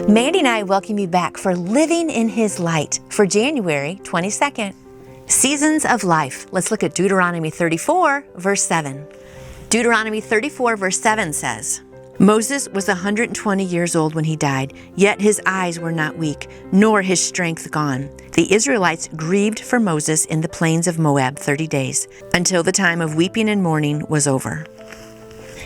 Mandy and I welcome you back for Living in His Light for January 22nd. Seasons of Life. Let's look at Deuteronomy 34, verse 7. Deuteronomy 34, verse 7 says, Moses was 120 years old when he died, yet his eyes were not weak, nor his strength gone. The Israelites grieved for Moses in the plains of Moab 30 days, until the time of weeping and mourning was over.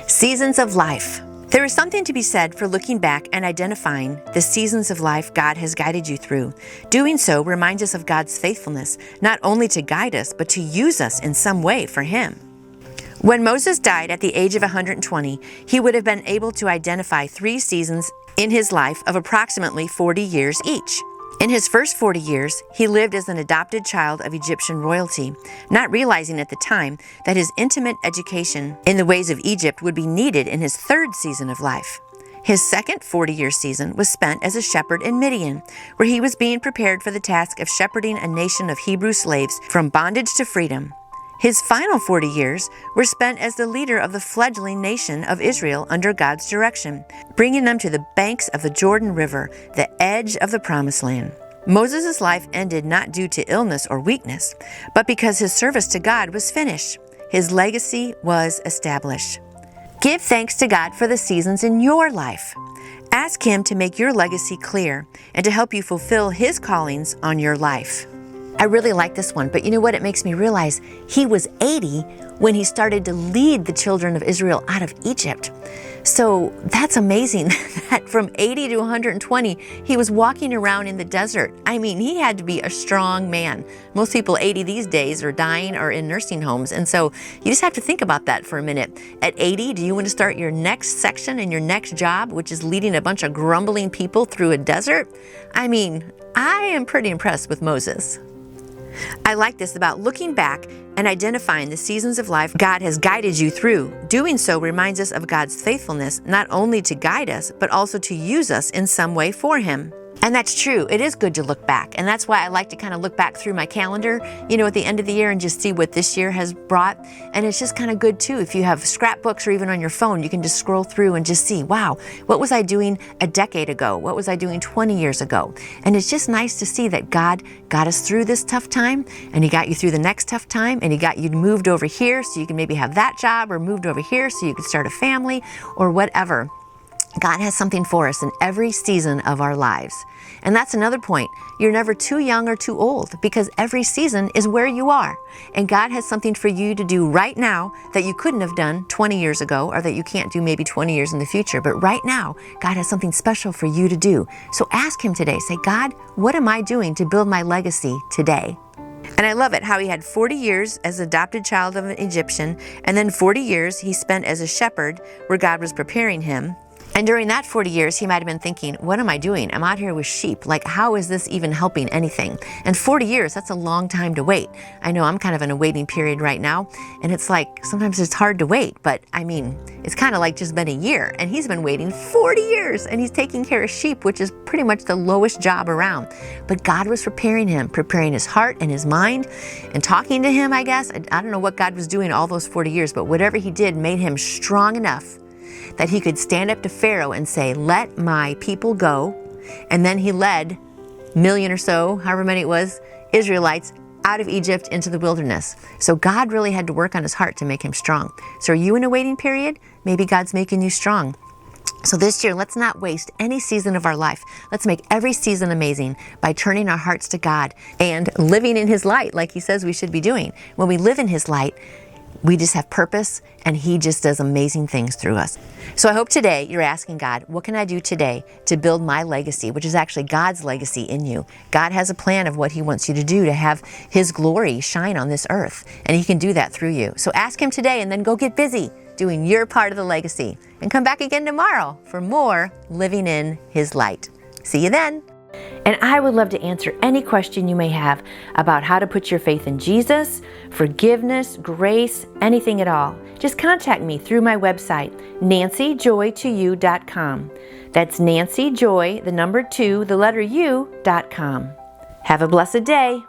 Seasons of Life. There is something to be said for looking back and identifying the seasons of life God has guided you through. Doing so reminds us of God's faithfulness, not only to guide us, but to use us in some way for Him. When Moses died at the age of 120, he would have been able to identify 3 seasons in his life of approximately 40 years each. In his first 40 years, he lived as an adopted child of Egyptian royalty, not realizing at the time that his intimate education in the ways of Egypt would be needed in his 3rd season of life. His second 40-year season was spent as a shepherd in Midian, where he was being prepared for the task of shepherding a nation of Hebrew slaves from bondage to freedom. His final 40 years were spent as the leader of the fledgling nation of Israel under God's direction, bringing them to the banks of the Jordan River, the edge of the Promised Land. Moses' life ended not due to illness or weakness, but because his service to God was finished. His legacy was established. Give thanks to God for the seasons in your life. Ask Him to make your legacy clear and to help you fulfill His callings on your life. I really like this one, but you know what? It makes me realize he was 80 when he started to lead the children of Israel out of Egypt. So that's amazing that from 80 to 120, he was walking around in the desert. I mean, he had to be a strong man. Most people 80 these days are dying or in nursing homes. And so you just have to think about that for a minute. At 80, do you want to start your next section and your next job, which is leading a bunch of grumbling people through a desert? I mean, I am pretty impressed with Moses. I like this about looking back and identifying the seasons of life God has guided you through. Doing so reminds us of God's faithfulness, not only to guide us, but also to use us in some way for Him. And that's true. It is good to look back. And that's why I like to kind of look back through my calendar, at the end of the year and just see what this year has brought. And it's just kind of good too. If you have scrapbooks or even on your phone, you can just scroll through and just see, wow, what was I doing a decade ago? What was I doing 20 years ago? And it's just nice to see that God got us through this tough time, and He got you through the next tough time, and He got you moved over here so you can maybe have that job, or moved over here so you could start a family or whatever. God has something for us in every season of our lives. And that's another point. You're never too young or too old, because every season is where you are. And God has something for you to do right now that you couldn't have done 20 years ago, or that you can't do maybe 20 years in the future. But right now, God has something special for you to do. So ask Him today. Say, God, what am I doing to build my legacy today? And I love it how he had 40 years as an adopted child of an Egyptian, and then 40 years he spent as a shepherd where God was preparing him. And during that 40 years, he might have been thinking, what am I doing? I'm out here with sheep. Like, how is this even helping anything? And 40 years, that's a long time to wait. I know I'm kind of in a waiting period right now. And it's like, sometimes it's hard to wait. But I mean, it's kind of like just been a year. And he's been waiting 40 years. And he's taking care of sheep, which is pretty much the lowest job around. But God was preparing him, preparing his heart and his mind, and talking to him, I guess. I don't know what God was doing all those 40 years, but whatever he did made him strong enough that he could stand up to Pharaoh and say, let my people go. And then he led a million or so, however many it was, Israelites out of Egypt into the wilderness. So God really had to work on his heart to make him strong. So are you in a waiting period? Maybe God's making you strong. So this year, let's not waste any season of our life. Let's make every season amazing by turning our hearts to God and living in His light like He says we should be doing. When we live in His light, we just have purpose, and He just does amazing things through us. So I hope today you're asking God, what can I do today to build my legacy, which is actually God's legacy in you? God has a plan of what He wants you to do to have His glory shine on this earth, and He can do that through you. So ask Him today, and then go get busy doing your part of the legacy. And come back again tomorrow for more Living in His Light. See you then. And I would love to answer any question you may have about how to put your faith in Jesus, forgiveness, grace, anything at all. Just contact me through my website, nancyjoy2u.com. That's nancyjoy, the number 2, the letter U.com. Have a blessed day.